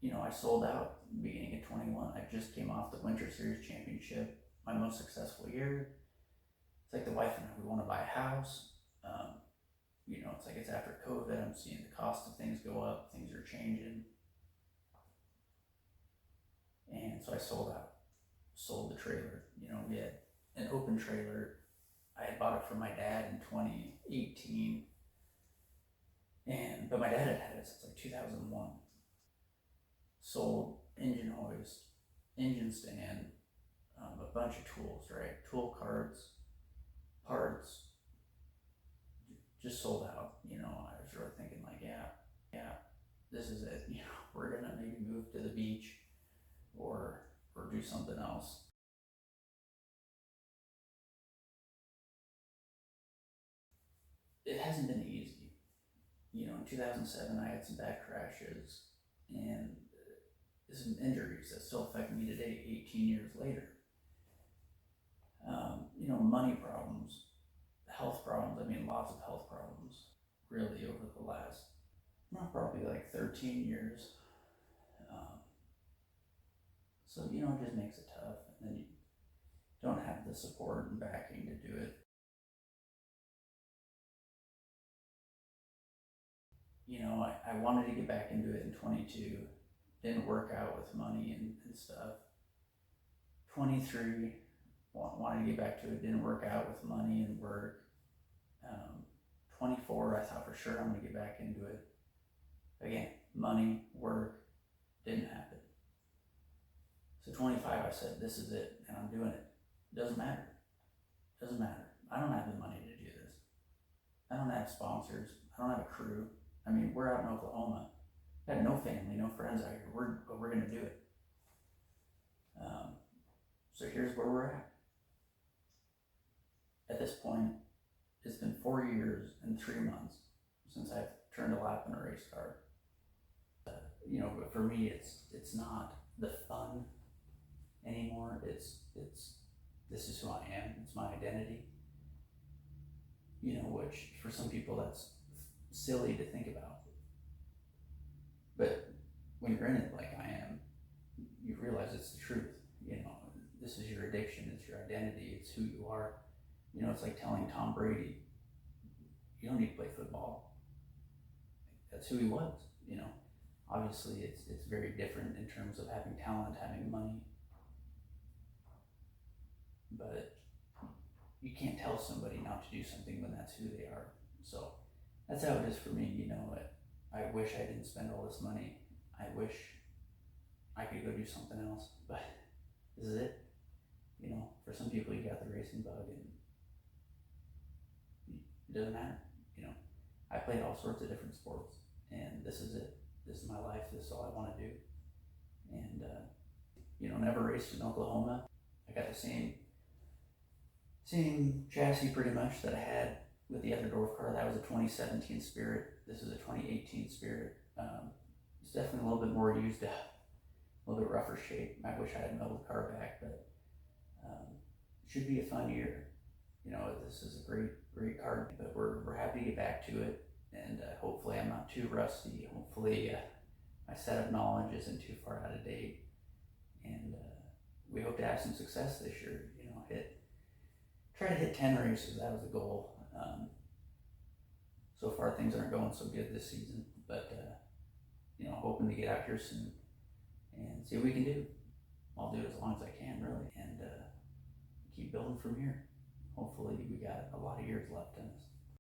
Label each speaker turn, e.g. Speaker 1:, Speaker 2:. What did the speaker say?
Speaker 1: I sold out beginning of 21. I just came off the Winter Series championship, my most successful year. It's like the wife and I, we want to buy a house. It's like it's after COVID. I'm seeing the cost of things go up. Things are changing. And so I sold the trailer. We had an open trailer. I had bought it from my dad in 2018. But my dad had had it since like 2001. Sold engine hoist, engine stand, a bunch of tools, right? Tool carts, parts, just sold out. I was really thinking like, yeah, this is it. We're gonna maybe move to the beach or do something else. It hasn't been easy. In 2007, I had some back crashes and some injuries that still affect me today, 18 years later. Money problems, health problems. I mean, lots of health problems really over the last, probably like 13 years. Um, so, it just makes it tough. And then you don't have the support and backing to do it. I wanted to get back into it in 22. Didn't work out with money and stuff. 23, wanted to get back to it. Didn't work out with money and work. 24, I thought for sure I'm going to get back into it. Again, money, work, didn't happen. So 25, I said, this is it, and I'm doing it. Doesn't matter. I don't have the money to do this. I don't have sponsors. I don't have a crew. I mean, we're out in Oklahoma. I have no family, no friends out here. But we're going to do it. So here's where we're at. At this point, it's been 4 years and 3 months since I've turned a lap in a race car. But for me, it's not the fun anymore. It's this is who I am. It's my identity. Which for some people that's silly to think about. But when you're in it like I am, you realize it's the truth. This is your addiction. It's your identity. It's who you are. It's like telling Tom Brady, you don't need to play football. That's who he was. Obviously it's very different in terms of having talent, having money. But you can't tell somebody not to do something when that's who they are. So that's how it is for me. I wish I didn't spend all this money. I wish I could go do something else, but this is it. For some people, you got the racing bug, and it doesn't matter. I played all sorts of different sports, and this is it. This is my life. This is all I want to do. And never raced in Oklahoma. I got the same chassis pretty much that I had with the other dwarf car. That was a 2017 Spirit. This is a 2018 Spirit. It's definitely a little bit more used up, a little bit rougher shape. I wish I had melted the car back, but it should be a fun year. This is a great car, but we're happy to get back to it, and hopefully I'm not too rusty. Hopefully my setup knowledge isn't too far out of date, and we hope to have some success this year. Try to hit 10 races. That was the goal. So far things aren't going so good this season, but hoping to get out here soon and see what we can do. I'll do it as long as I can, really, and keep building from here. Hopefully we got a lot of years left in us.